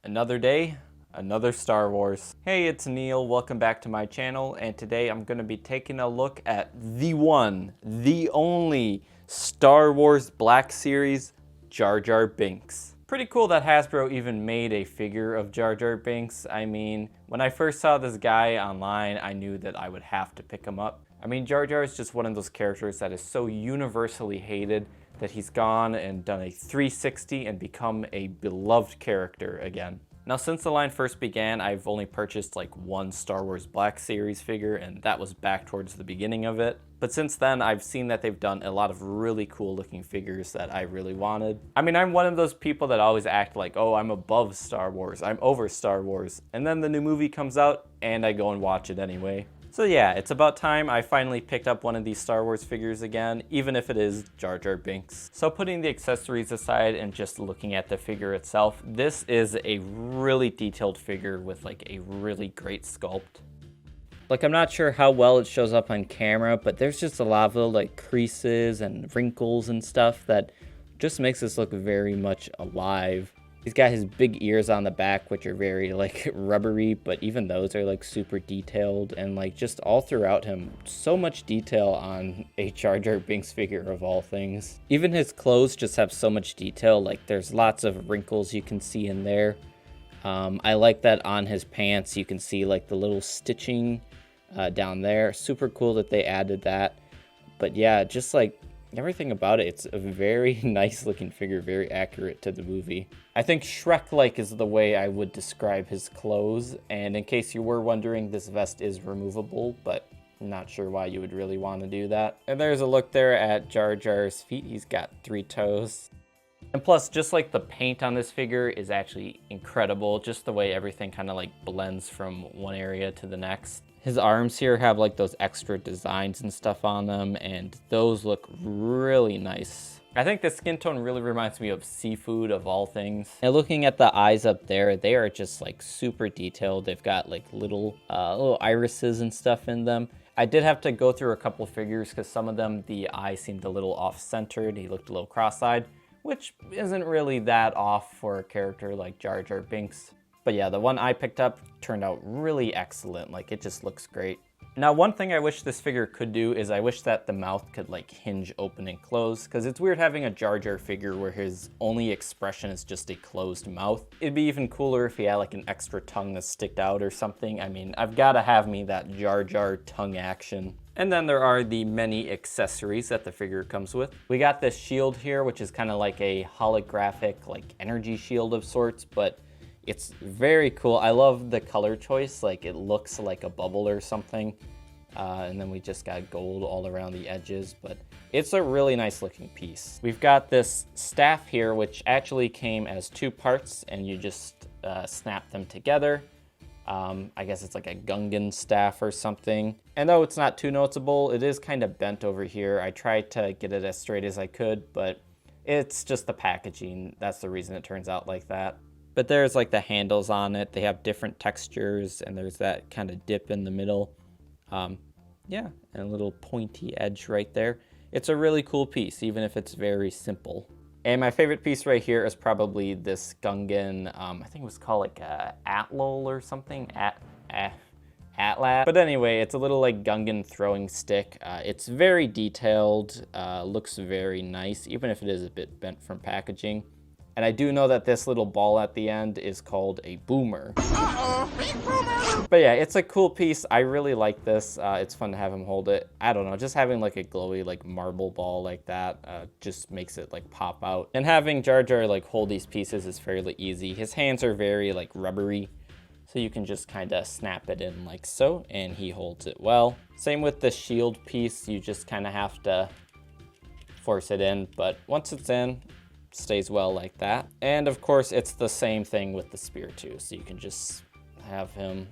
Another day, another Star Wars. Hey, it's Neil, welcome back to my channel, and today I'm gonna be taking a look at the one, the only Star Wars Black Series Jar Jar Binks. Pretty cool that Hasbro even made a figure of Jar Jar Binks. I mean, when I first saw this guy online, I knew that I would have to pick him up. I mean, Jar Jar is just one of those characters that is so universally hated that he's gone and done a 360 and become a beloved character again. Now, since the line first began, I've only purchased like one Star Wars Black Series figure, and that was back towards the beginning of it. But since then, I've seen that they've done a lot of really cool looking figures that I really wanted. I mean, I'm one of those people that always act like, oh, I'm above Star Wars, I'm over Star Wars. And then the new movie comes out, and I go and watch it anyway. So yeah, it's about time I finally picked up one of these Star Wars figures again, even if it is Jar Jar Binks. So putting the accessories aside and just looking at the figure itself, this is a really detailed figure with like a really great sculpt. Like, I'm not sure how well it shows up on camera, but there's just a lot of little like creases and wrinkles and stuff that just makes this look very much alive. He's got his big ears on the back, which are very like rubbery, but even those are like super detailed, and like just all throughout him, so much detail on a Jar Jar Binks figure of all things. Even his clothes just have so much detail, like there's lots of wrinkles you can see in there. I like that on his pants you can see like the little stitching down there. Super cool that they added that. But yeah, just like everything about it, it's a very nice looking figure, very accurate to the movie. I think Shrek-like is the way I would describe his clothes, and in case you were wondering, this vest is removable, but I'm not sure why you would really want to do that. And there's a look there at Jar Jar's feet. He's got 3 toes. And plus, just like the paint on this figure is actually incredible, just the way everything kind of like blends from one area to the next. His arms here have like those extra designs and stuff on them, and those look really nice. I think the skin tone really reminds me of seafood of all things. And looking at the eyes up there, they are just like super detailed. They've got like little irises and stuff in them. I did have to go through a couple figures because some of them, the eye seemed a little off-centered. He looked a little cross-eyed, which isn't really that off for a character like Jar Jar Binks. But yeah, the one I picked up turned out really excellent. Like, it just looks great. Now, one thing I wish this figure could do is I wish that the mouth could like hinge open and close, because it's weird having a Jar Jar figure where his only expression is just a closed mouth. It'd be even cooler if he had like an extra tongue that sticked out or something. I mean, I've got to have me that Jar Jar tongue action. And then there are the many accessories that the figure comes with. We got this shield here, which is kind of like a holographic like energy shield of sorts, but it's very cool. I love the color choice. Like, it looks like a bubble or something. And then we just got gold all around the edges, but it's a really nice looking piece. We've got this staff here, which actually came as 2 parts, and you just snap them together. I guess it's like a Gungan staff or something. And though it's not too noticeable, it is kind of bent over here. I tried to get it as straight as I could, but it's just the packaging. That's the reason it turns out like that. But there's like the handles on it. They have different textures, and there's that kind of dip in the middle. Yeah, and a little pointy edge right there. It's a really cool piece, even if it's very simple. And my favorite piece right here is probably this Gungan, I think it was called like Atlol or something, Atlat. But anyway, it's a little like Gungan throwing stick. It's very detailed, looks very nice, even if it is a bit bent from packaging. And I do know that this little ball at the end is called a boomer. Uh-oh, big boomer! But yeah, it's a cool piece. I really like this. It's fun to have him hold it. I don't know, just having like a glowy like marble ball like that just makes it like pop out. And having Jar Jar like hold these pieces is fairly easy. His hands are very like rubbery, so you can just kind of snap it in like so, and he holds it well. Same with the shield piece. You just kind of have to force it in, but once it's in, stays well like that. And of course, it's the same thing with the spear too, so you can just have him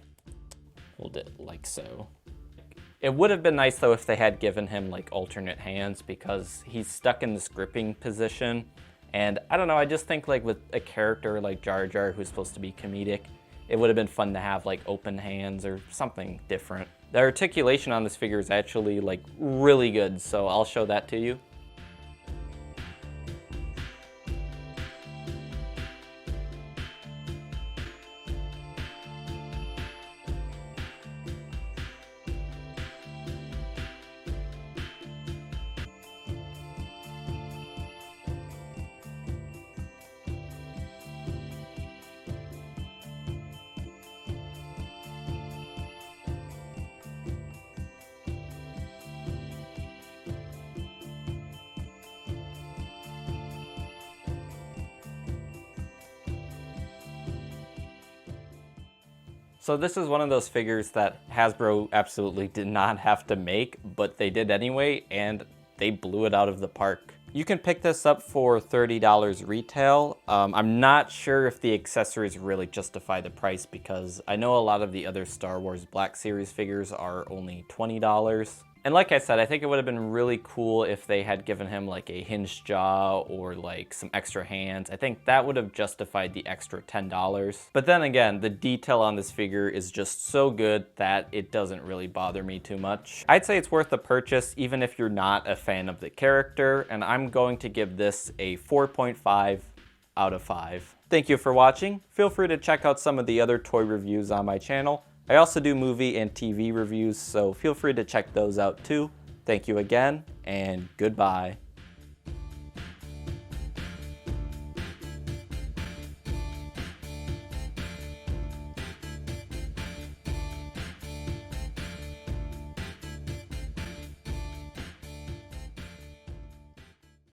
hold it like so. It would have been nice though if they had given him like alternate hands, because he's stuck in this gripping position, and I don't know, I just think like with a character like Jar Jar who's supposed to be comedic, it would have been fun to have like open hands or something different. The articulation on this figure is actually like really good, so I'll show that to you. So this is one of those figures that Hasbro absolutely did not have to make, but they did anyway, and they blew it out of the park. You can pick this up for $30 retail. I'm not sure if the accessories really justify the price because I know a lot of the other Star Wars Black Series figures are only $20. And like I said, I think it would have been really cool if they had given him like a hinged jaw or like some extra hands. I think that would have justified the extra $10. But then again, the detail on this figure is just so good that it doesn't really bother me too much. I'd say it's worth the purchase even if you're not a fan of the character, and I'm going to give this a 4.5 out of 5. Thank you for watching. Feel free to check out some of the other toy reviews on my channel. I also do movie and TV reviews, so feel free to check those out too. Thank you again, and goodbye.